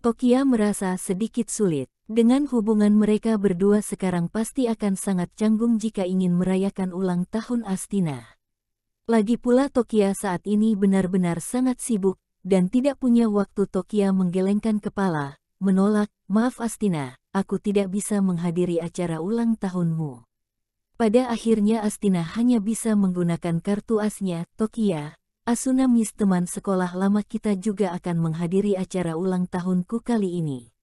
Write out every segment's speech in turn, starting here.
Tokia merasa sedikit sulit. Dengan hubungan mereka berdua sekarang pasti akan sangat canggung jika ingin merayakan ulang tahun Astina. Lagi pula Tokia saat ini benar-benar sangat sibuk, dan tidak punya waktu. Tokia menggelengkan kepala, menolak, "Maaf Astina, aku tidak bisa menghadiri acara ulang tahunmu." Pada akhirnya Astina hanya bisa menggunakan kartu asnya. "Tokia, Asuna Miss teman sekolah lama kita juga akan menghadiri acara ulang tahunku kali ini."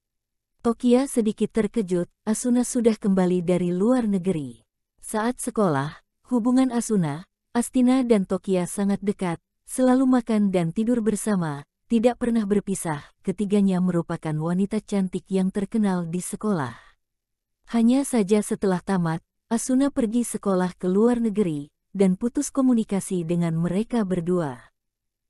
Tokia sedikit terkejut, Asuna sudah kembali dari luar negeri. Saat sekolah, hubungan Asuna, Astina dan Tokia sangat dekat, selalu makan dan tidur bersama, tidak pernah berpisah. Ketiganya merupakan wanita cantik yang terkenal di sekolah. Hanya saja setelah tamat, Asuna pergi sekolah ke luar negeri, dan putus komunikasi dengan mereka berdua.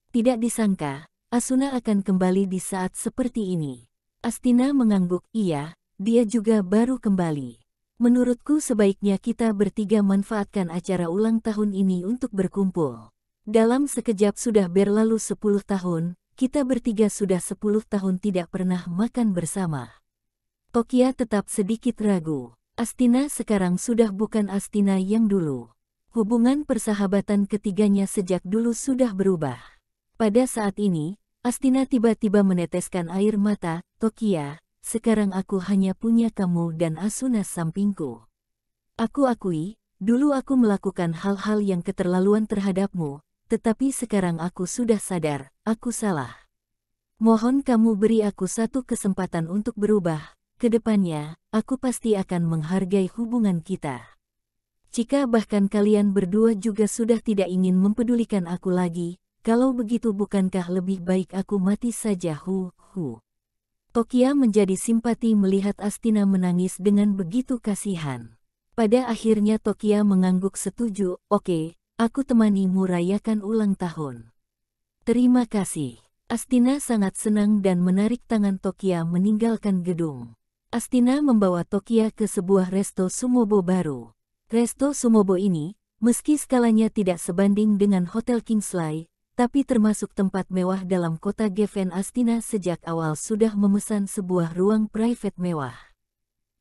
Tidak disangka, Asuna akan kembali di saat seperti ini. Astina mengangguk, "Iya, dia juga baru kembali. Menurutku sebaiknya kita bertiga manfaatkan acara ulang tahun ini untuk berkumpul. Dalam sekejap sudah berlalu 10 tahun, kita bertiga sudah 10 tahun tidak pernah makan bersama." Tokia tetap sedikit ragu. Astina sekarang sudah bukan Astina yang dulu. Hubungan persahabatan ketiganya sejak dulu sudah berubah. Pada saat ini, Astina tiba-tiba meneteskan air mata. "Tokia, sekarang aku hanya punya kamu dan Asuna sampingku. Aku akui, dulu aku melakukan hal-hal yang keterlaluan terhadapmu, tetapi sekarang aku sudah sadar, aku salah. Mohon kamu beri aku satu kesempatan untuk berubah. Kedepannya, aku pasti akan menghargai hubungan kita. Jika bahkan kalian berdua juga sudah tidak ingin mempedulikan aku lagi, kalau begitu bukankah lebih baik aku mati saja?" Tokia menjadi simpati melihat Astina menangis dengan begitu kasihan. Pada akhirnya Tokia mengangguk setuju, "Oke, aku temanimu rayakan ulang tahun." "Terima kasih." Astina sangat senang dan menarik tangan Tokia meninggalkan gedung. Astina membawa Tokia ke sebuah resto sumobo baru. Resto sumobo ini, meski skalanya tidak sebanding dengan Hotel Kingsley, tapi termasuk tempat mewah dalam kota Geffen. Astina sejak awal sudah memesan sebuah ruang private mewah.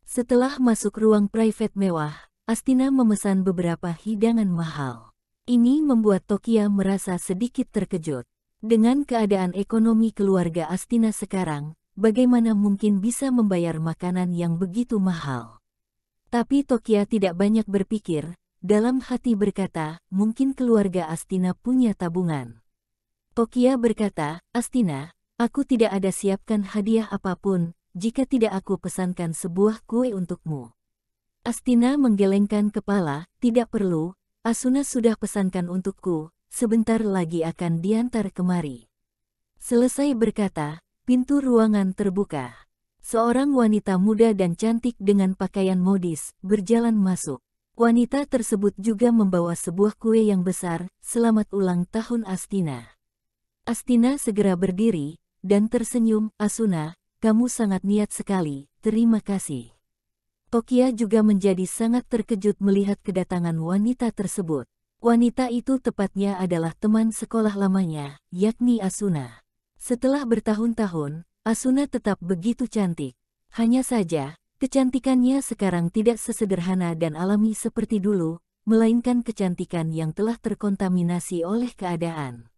Setelah masuk ruang private mewah, Astina memesan beberapa hidangan mahal. Ini membuat Tokia merasa sedikit terkejut. Dengan keadaan ekonomi keluarga Astina sekarang, bagaimana mungkin bisa membayar makanan yang begitu mahal? Tapi Tokia tidak banyak berpikir, dalam hati berkata, mungkin keluarga Astina punya tabungan. Tokia berkata, "Astina, aku tidak ada siapkan hadiah apapun, jika tidak aku pesankan sebuah kue untukmu." Astina menggelengkan kepala, "Tidak perlu, Asuna sudah pesankan untukku, sebentar lagi akan diantar kemari." Selesai berkata, pintu ruangan terbuka. Seorang wanita muda dan cantik dengan pakaian modis berjalan masuk. Wanita tersebut juga membawa sebuah kue yang besar, "Selamat ulang tahun Astina." Astina segera berdiri, dan tersenyum, "Asuna, kamu sangat niat sekali, terima kasih." Tokia juga menjadi sangat terkejut melihat kedatangan wanita tersebut. Wanita itu tepatnya adalah teman sekolah lamanya, yakni Asuna. Setelah bertahun-tahun, Asuna tetap begitu cantik. Hanya saja, kecantikannya sekarang tidak sesederhana dan alami seperti dulu, melainkan kecantikan yang telah terkontaminasi oleh keadaan.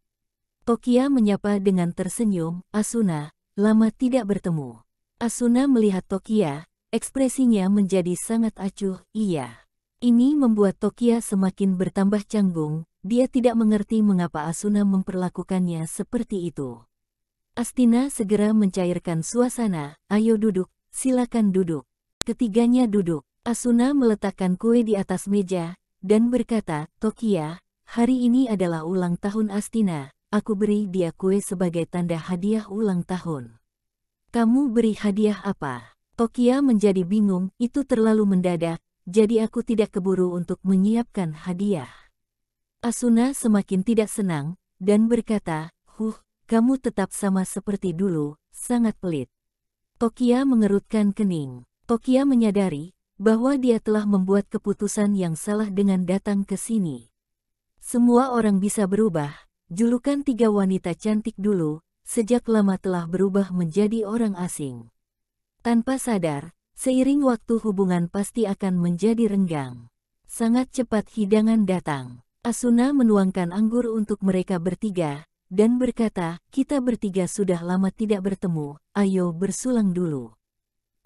Tokia menyapa dengan tersenyum, "Asuna, lama tidak bertemu." Asuna melihat Tokia, ekspresinya menjadi sangat acuh. "Iya." Ini membuat Tokia semakin bertambah canggung, dia tidak mengerti mengapa Asuna memperlakukannya seperti itu. Astina segera mencairkan suasana, "Ayo duduk, silakan duduk." Ketiganya duduk. Asuna meletakkan kue di atas meja, dan berkata, "Tokia, hari ini adalah ulang tahun Astina. Aku beri dia kue sebagai tanda hadiah ulang tahun." "Kamu beri hadiah apa?" Tokia menjadi bingung, itu terlalu mendadak, jadi aku tidak keburu untuk menyiapkan hadiah. Asuna semakin tidak senang, dan berkata, kamu tetap sama seperti dulu, sangat pelit." Tokia mengerutkan kening. Tokia menyadari bahwa dia telah membuat keputusan yang salah dengan datang ke sini. Semua orang bisa berubah. Julukan tiga wanita cantik dulu, sejak lama telah berubah menjadi orang asing. Tanpa sadar, seiring waktu hubungan pasti akan menjadi renggang. Sangat cepat hidangan datang. Asuna menuangkan anggur untuk mereka bertiga, dan berkata, kita bertiga sudah lama tidak bertemu, ayo bersulang dulu.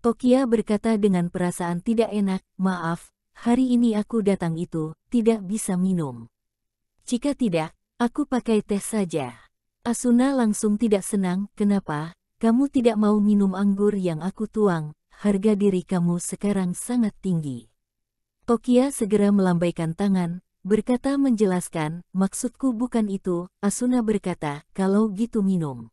Tokia berkata dengan perasaan tidak enak, maaf, hari ini aku datang itu, tidak bisa minum. Jika tidak, aku pakai teh saja. Asuna langsung tidak senang, kenapa? Kamu tidak mau minum anggur yang aku tuang, harga diri kamu sekarang sangat tinggi. Tokia segera melambaikan tangan, berkata menjelaskan, maksudku bukan itu, Asuna berkata, kalau gitu minum.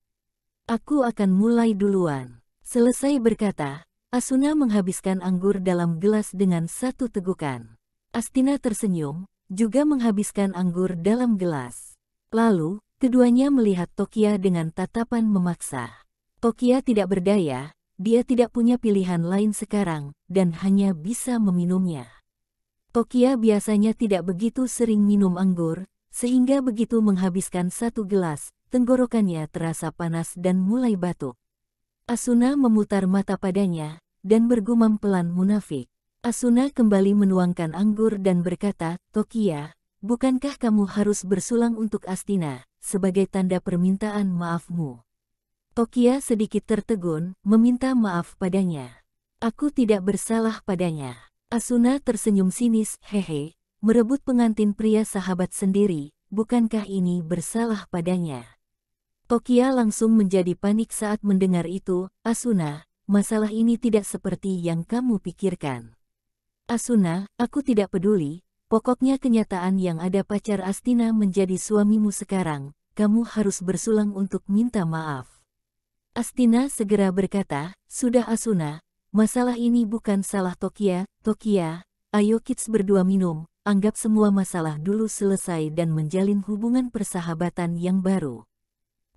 Aku akan mulai duluan. Selesai berkata, Asuna menghabiskan anggur dalam gelas dengan satu tegukan. Astina tersenyum, juga menghabiskan anggur dalam gelas. Lalu, keduanya melihat Tokia dengan tatapan memaksa. Tokia tidak berdaya, dia tidak punya pilihan lain sekarang, dan hanya bisa meminumnya. Tokia biasanya tidak begitu sering minum anggur, sehingga begitu menghabiskan satu gelas, tenggorokannya terasa panas dan mulai batuk. Asuna memutar mata padanya, dan bergumam pelan munafik. Asuna kembali menuangkan anggur dan berkata, Tokia, bukankah kamu harus bersulang untuk Astina, sebagai tanda permintaan maafmu? Tokia sedikit tertegun, meminta maaf padanya. Aku tidak bersalah padanya. Asuna tersenyum sinis, hehe, merebut pengantin pria sahabat sendiri, bukankah ini bersalah padanya? Tokia langsung menjadi panik saat mendengar itu, Asuna, masalah ini tidak seperti yang kamu pikirkan. Asuna, aku tidak peduli, pokoknya kenyataan yang ada pacar Astina menjadi suamimu sekarang, kamu harus bersulang untuk minta maaf. Astina segera berkata, sudah Asuna, masalah ini bukan salah Tokia, Tokia, ayo kita berdua minum, anggap semua masalah dulu selesai dan menjalin hubungan persahabatan yang baru.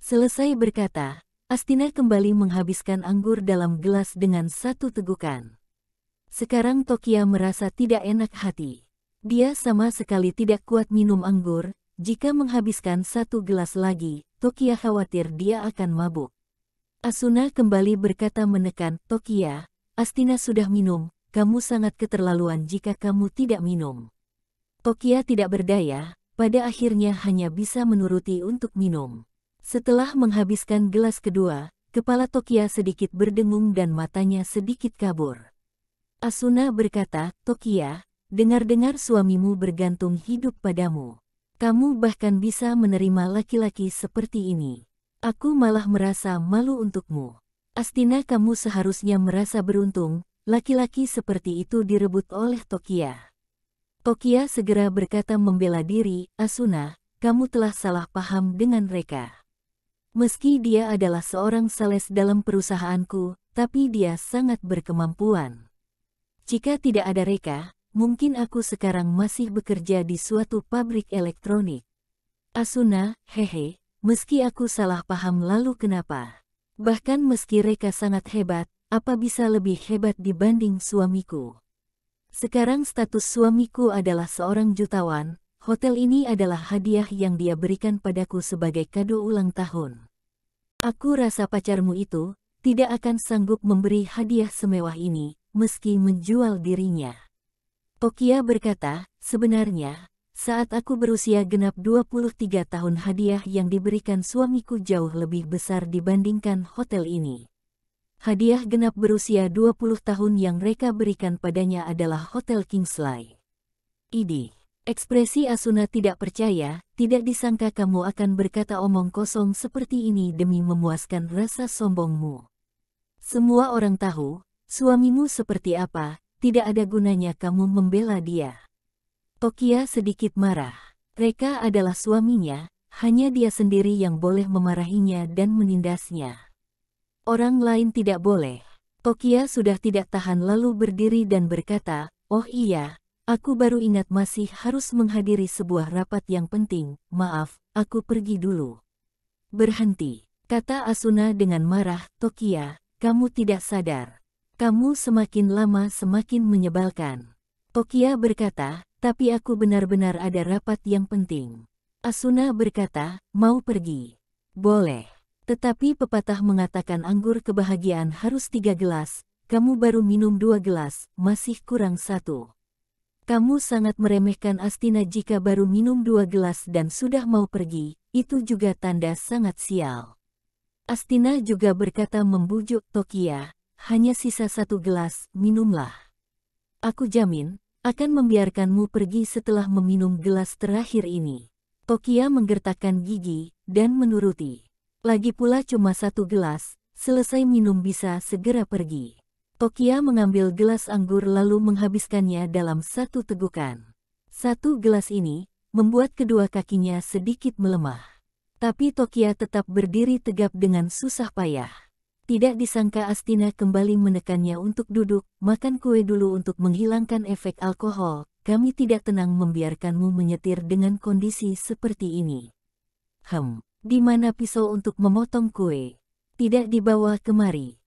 Selesai berkata, Astina kembali menghabiskan anggur dalam gelas dengan satu tegukan. Sekarang Tokia merasa tidak enak hati. Dia sama sekali tidak kuat minum anggur, jika menghabiskan satu gelas lagi, Tokia khawatir dia akan mabuk. Asuna kembali berkata menekan, Tokia, Astina sudah minum, kamu sangat keterlaluan jika kamu tidak minum. Tokia tidak berdaya, pada akhirnya hanya bisa menuruti untuk minum. Setelah menghabiskan gelas kedua, kepala Tokia sedikit berdengung dan matanya sedikit kabur. Asuna berkata, Tokia, dengar-dengar suamimu bergantung hidup padamu. Kamu bahkan bisa menerima laki-laki seperti ini. Aku malah merasa malu untukmu. Astina, kamu seharusnya merasa beruntung, laki-laki seperti itu direbut oleh Tokia. Tokia segera berkata membela diri, Asuna, kamu telah salah paham dengan Reka. Meski dia adalah seorang sales dalam perusahaanku, tapi dia sangat berkemampuan. Jika tidak ada Reka, mungkin aku sekarang masih bekerja di suatu pabrik elektronik. Asuna, hehe, meski aku salah paham lalu kenapa? Bahkan meski Reka sangat hebat, apa bisa lebih hebat dibanding suamiku? Sekarang status suamiku adalah seorang jutawan, hotel ini adalah hadiah yang dia berikan padaku sebagai kado ulang tahun. Aku rasa pacarmu itu tidak akan sanggup memberi hadiah semewah ini, meski menjual dirinya. Tokia berkata, sebenarnya, saat aku berusia genap 23 tahun hadiah yang diberikan suamiku jauh lebih besar dibandingkan hotel ini. Hadiah genap berusia 20 tahun yang Reka berikan padanya adalah Hotel Kingsley. Idi. Ekspresi Asuna tidak percaya, tidak disangka kamu akan berkata omong kosong seperti ini demi memuaskan rasa sombongmu. Semua orang tahu, suamimu seperti apa, tidak ada gunanya kamu membela dia. Tokia sedikit marah. Reka adalah suaminya, hanya dia sendiri yang boleh memarahinya dan menindasnya. Orang lain tidak boleh. Tokia sudah tidak tahan lalu berdiri dan berkata, oh iya, aku baru ingat masih harus menghadiri sebuah rapat yang penting, maaf, aku pergi dulu. Berhenti, kata Asuna dengan marah, Tokia, kamu tidak sadar. Kamu semakin lama semakin menyebalkan. Tokia berkata, tapi aku benar-benar ada rapat yang penting. Asuna berkata, mau pergi? Boleh. Tetapi pepatah mengatakan anggur kebahagiaan harus 3 gelas, kamu baru minum 2 gelas, masih kurang 1. Kamu sangat meremehkan Astina jika baru minum 2 gelas dan sudah mau pergi, itu juga tanda sangat sial. Astina juga berkata membujuk Tokia, hanya sisa 1 gelas, minumlah. Aku jamin, akan membiarkanmu pergi setelah meminum gelas terakhir ini. Tokia menggertakkan gigi, dan menuruti. Lagi pula cuma 1 gelas, selesai minum bisa segera pergi. Tokia mengambil gelas anggur lalu menghabiskannya dalam 1 tegukan. 1 gelas ini, membuat kedua kakinya sedikit melemah. Tapi Tokia tetap berdiri tegap dengan susah payah. Tidak disangka Astina kembali menekannya untuk duduk, makan kue dulu untuk menghilangkan efek alkohol. Kami tidak tenang membiarkanmu menyetir dengan kondisi seperti ini. Di mana pisau untuk memotong kue? Tidak dibawa kemari.